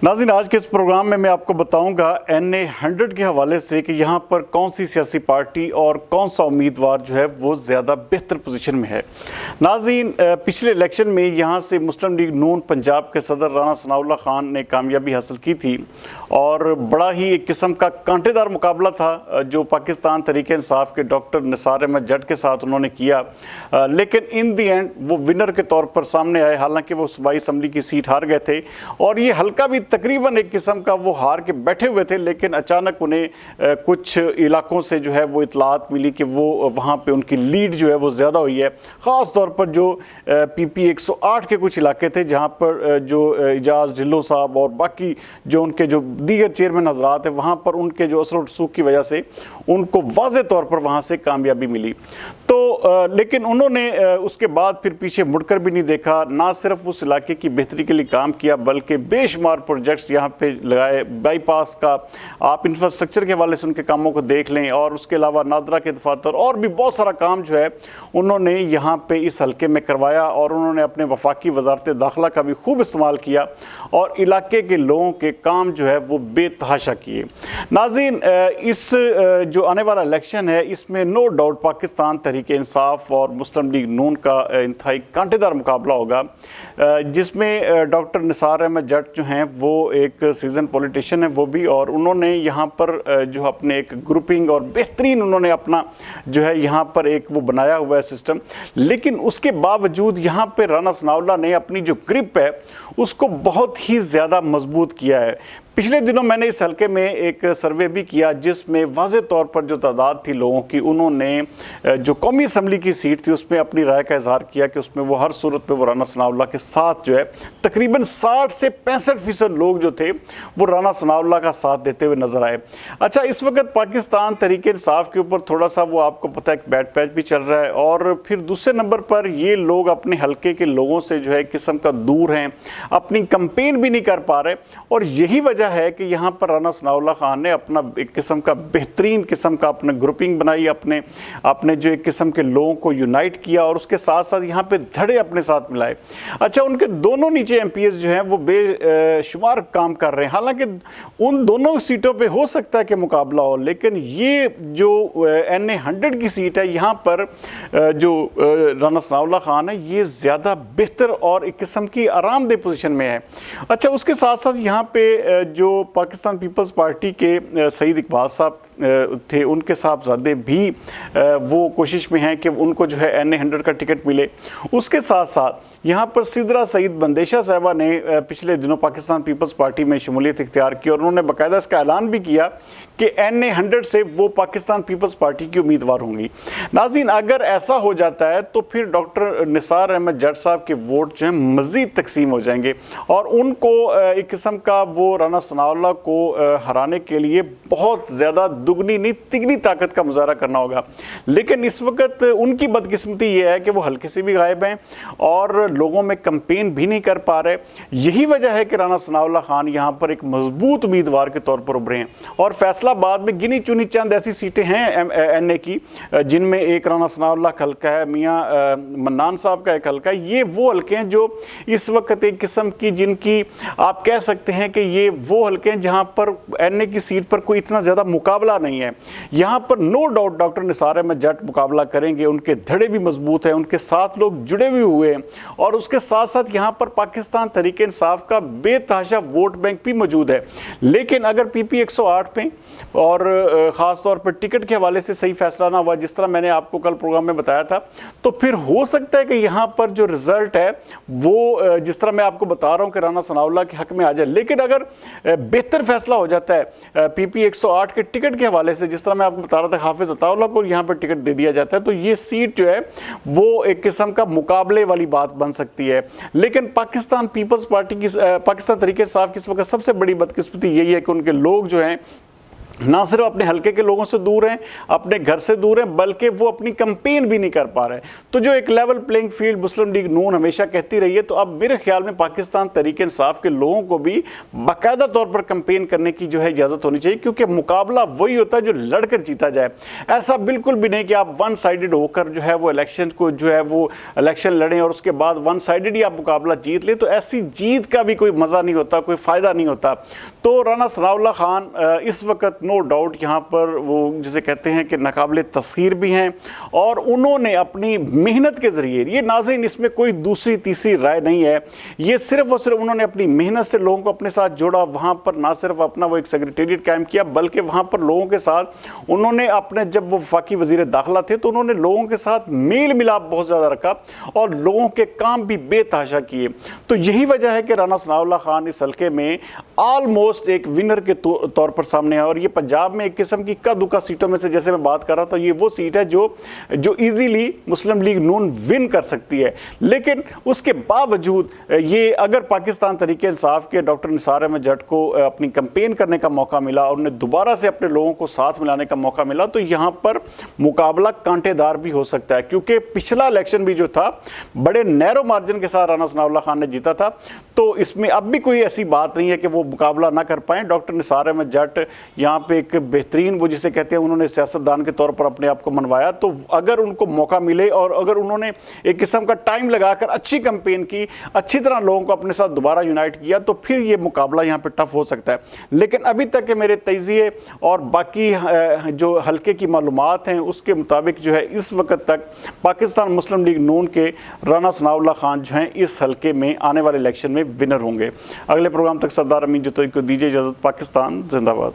नाज़रीन, आज के इस प्रोग्राम में मैं आपको बताऊंगा NA 100 के हवाले से कि यहाँ पर कौन सी सियासी पार्टी और कौन सा उम्मीदवार जो है वो ज़्यादा बेहतर पोजीशन में है। नाज़रीन, पिछले इलेक्शन में यहाँ से मुस्लिम लीग नून पंजाब के सदर राना सनाउल्लाह खान ने कामयाबी हासिल की थी और बड़ा ही एक किस्म का कांटेदार मुकाबला था जो पाकिस्तान तहरीक इंसाफ के डॉक्टर निसार अहमद जट के साथ उन्होंने किया, लेकिन इन दी एंड वो विनर के तौर पर सामने आए। हालांकि वो सूबाई असम्बली की सीट हार गए थे और ये हल्का भी तकरीबन एक किस्म का वो हार के बैठे हुए थे, लेकिन अचानक उन्हें कुछ इलाकों से जो है वो इतलात मिली कि वो वहाँ पे उनकी लीड जो है वो ज़्यादा हुई है। ख़ास तौर पर जो PP 108 के कुछ इलाके थे जहाँ पर जो इजाज़ ढिल्लो साहब और बाकी जो उनके जो दीगर चेयरमैन हजरात है वहाँ पर उनके जो असर रसूख की वजह से उनको वाज़े तौर पर वहाँ से कामयाबी मिली। तो लेकिन उन्होंने उसके बाद फिर पीछे मुड़कर भी नहीं देखा, ना सिर्फ उस इलाके की बेहतरी के लिए काम किया बल्कि बेशुमार प्रोजेक्ट्स यहाँ पे लगाए। बाईपास का आप इंफ्रास्ट्रक्चर के हवाले से उनके कामों को देख लें और उसके अलावा नादरा के दफातर और भी बहुत सारा काम जो है उन्होंने यहाँ पे इस हल्के में करवाया और उन्होंने अपने वफाकी वजारत दाखिला का भी खूब इस्तेमाल किया और इलाके के लोगों के काम जो है वो बेतहाशा किए। नाज़रीन, इस जो आने वाला इलेक्शन है इसमें नो डाउट पाकिस्तान तहरीक इंसाफ और मुस्लिम लीग नून का इंतहाई कांटेदार मुकाबला होगा, जिसमें डॉक्टर निसार अहमद जट जो हैं वो एक सीजन पॉलिटिशियन है वो भी, और उन्होंने यहाँ पर जो अपने एक ग्रुपिंग और बेहतरीन उन्होंने अपना जो है यहाँ पर एक वो बनाया हुआ है सिस्टम। लेकिन उसके बावजूद यहाँ पे राना सनाउल्लाह ने अपनी जो ग्रिप है उसको बहुत ही ज़्यादा मजबूत किया है। पिछले दिनों मैंने इस हल्के में एक सर्वे भी किया जिसमें वाज़े तौर पर जो तादाद थी लोगों की, उन्होंने जो कौमी असम्बली की सीट थी उसमें अपनी राय का इजहार किया कि उसमें वो हर सूरत पे वो राना सनाउल्लाह के साथ जो है तकरीबन 60 से 65% लोग जो थे वो राना सनाउल्लाह का साथ देते हुए नजर आए। अच्छा, इस वक्त पाकिस्तान तहरीक इंसाफ के ऊपर थोड़ा सा वो आपको पता है एक बैड पैच भी चल रहा है और फिर दूसरे नंबर पर ये लोग अपने हल्के के लोगों से जो है किस्म का दूर हैं, अपनी कंपेन भी नहीं कर पा रहे और यही वजह है कि यहाँ पर राना सनाउल्लाह खान ने अपना एक किस्म का बेहतरीन किस्म का अपने ग्रुपिंग बनाई, अपने जो एक किस्म के लोगों को यूनाइट किया और उसके साथ साथ यहाँ पे धड़े अपने साथ मिलाए। अच्छा, उनके दोनों नीचे MPs जो हैं वो बेशुमार काम कर रहे हैं। हालांकि उन दोनों सीटों पे हो सकता है कि मुकाबला हो, लेकिन ये जो NA 100 की सीट है यहाँ पर जो राना सनाउल्लाह खान है ये ज़्यादा बेहतर और एक किस्म की आरामदेह पोजीशन में है। अच्छा, उसके साथ साथ यहाँ पे जो पाकिस्तान पीपल्स पार्टी के सईद इकबाल साहब थे उनके साहबजादे भी वो कोशिश में हैं कि उनको जो है NA 100 का टिकट मिले। उसके साथ साथ यहाँ पर सिदरा सईद बंदेशा साहबा ने पिछले दिनों पाकिस्तान पीपल्स पार्टी में शमूलियत इख्तियार की और उन्होंने बाकायदा इसका ऐलान भी किया कि NA 100 से वो पाकिस्तान पीपल्स पार्टी की उम्मीदवार होंगी। नाज़रीन, अगर ऐसा हो जाता है तो फिर डॉक्टर निसार अहमद जट साहब के वोट जो है मज़ीद तकसीम हो जाएंगे और उनको एक किस्म का वो राना सनाउल्लाह को हराने के लिए बहुत ज़्यादा दुगनी नहीं तिगनी ताकत का मुजाहरा करना होगा। लेकिन इस वक्त उनकी बदकिस्मती ये है कि वो हल्के से भी गायब हैं और लोगों में कंपेन भी नहीं कर पा रहे। यही वजह है कि राना सनाउल्लाह खान यहाँ पर एक मजबूत उम्मीदवार के तौर पर उभरे हैं और फैसलाबाद में गिनी चुनी चंद ऐसी सीटें हैं NA की जिनमें एक राना सनाउल्लाह का हल्का है, मियाँ मन्नान साहब का एक हल्का है। ये वो हल्के हैं जो इस वक्त एक किस्म की जिनकी आप कह सकते हैं कि ये वो हल्के हैं जहाँ पर NA की सीट पर कोई इतना ज़्यादा मुकाबला नहीं है। यहाँ पर no doubt doctor Nisar Ahmed Jutt मुकाबला करेंगे, उनके धड़े भी मजबूत हैं, उनके साथ लोग जुड़े हुए हैं और उसके साथ साथ यहाँ पर पाकिस्तान तहरीक इंसाफ का बेतहाशा वोट बैंक भी मौजूद है। लेकिन अगर PP 108 पे और ख़ास तौर पर टिकट के हवाले से सही फैसला ना हुआ जिस तरह मैंने आपको कल प्रोग्राम में बताया था, तो फिर हो सकता है कि यहाँ पर जो रिजल्ट है वो जिस तरह मैं आपको बता रहा हूँ कि राना सनाउल्लाह के हक में आ जाए। लेकिन अगर बेहतर फैसला हो जाता है PP 108 के टिकट के हवाले से, जिस तरह मैं आपको बता रहा था हाफिज अताउल्लाह को यहाँ पर टिकट दे दिया जाता है, तो ये सीट जो है वो एक किस्म का मुकाबले वाली बात बन सकती है। लेकिन पाकिस्तान पीपल्स पार्टी की पाकिस्तान तहरीक इंसाफ की इस वक्त सबसे बड़ी बदकिस्मती यही है कि उनके लोग जो हैं ना सिर्फ अपने हलके के लोगों से दूर हैं, अपने घर से दूर हैं, बल्कि वो अपनी कैंपेन भी नहीं कर पा रहे। तो जो एक लेवल प्लेइंग फील्ड मुस्लिम लीग नून हमेशा कहती रही है, तो अब मेरे ख्याल में पाकिस्तान तहरीक इंसाफ के लोगों को भी बाकायदा तौर पर कैंपेन करने की जो है इजाज़त होनी चाहिए, क्योंकि मुकाबला वही होता है जो लड़कर जीता जाए। ऐसा बिल्कुल भी नहीं कि आप वन साइडेड होकर जो है वो इलेक्शन को जो है वो इलेक्शन लड़ें और उसके बाद वन साइडेड ही आप मुकाबला जीत लें। तो ऐसी जीत का भी कोई मज़ा नहीं होता, कोई फ़ायदा नहीं होता। तो राना सनाउल्लाह खान इस वक्त नो डाउट यहाँ पर वो जिसे कहते हैं कि नाकाबिले तस्खीर भी हैं, और उन्होंने अपनी मेहनत के ज़रिए, ये नाज़रीन इसमें कोई दूसरी तीसरी राय नहीं है, ये सिर्फ और सिर्फ उन्होंने अपनी मेहनत से लोगों को अपने साथ जोड़ा। वहाँ पर ना सिर्फ अपना वो एक सेक्रेटेरिएट कायम किया, बल्कि वहाँ पर लोगों के साथ उन्होंने अपने, जब वो वफाकी वज़ीर दाखिला थे तो उन्होंने लोगों के साथ मेल मिलाप बहुत ज़्यादा रखा और लोगों के काम भी बेतहाशा किए। तो यही वजह है कि राना सनाउल्लाह खान इस हल्के में ऑलमोस्ट एक विनर के तौर पर सामने आए। और ये पंजाब में एक किस्म की का दुका सीटों में से, जैसे मैं बात कर रहा था, ये वो सीट है जो इजीली मुस्लिम लीग नून विन कर सकती है। लेकिन उसके बावजूद ये अगर पाकिस्तान तहरीक इंसाफ के डॉक्टर निसार अहमद जट को अपनी कैंपेन करने का मौका मिला और उन्हें दोबारा से अपने लोगों को साथ मिलाने का मौका मिला, तो यहाँ पर मुकाबला कांटेदार भी हो सकता है। क्योंकि पिछला इलेक्शन भी जो था बड़े नैरो मार्जिन के साथ राना सनाउल्लाह खान ने जीता था, तो इसमें अब भी कोई ऐसी बात नहीं है कि वो मुकाबला ना कर पाए। डॉक्टर निसार अहमद जट यहाँ पे एक बेहतरीन, वो जिसे कहते हैं, उन्होंने सियासतदान के तौर पर अपने आप को मनवाया। तो अगर उनको मौका मिले और अगर उन्होंने एक किस्म का टाइम लगाकर अच्छी कैंपेन की, अच्छी तरह लोगों को अपने साथ दोबारा यूनाइट किया, तो फिर ये मुकाबला यहाँ पे टफ हो सकता है। लेकिन अभी तक के मेरे तजिए और बाकी जो हल्के की मालूमात हैं उसके मुताबिक जो है इस वक्त तक पाकिस्तान मुस्लिम लीग नून के राना सनाउल्लाह खान जो हैं इस हल्के में आने वाले इलेक्शन में विनर होंगे। अगले प्रोग्राम तक सरदार अमीन जतोई को दीजिए इजाज़त। पाकिस्तान जिंदाबाद।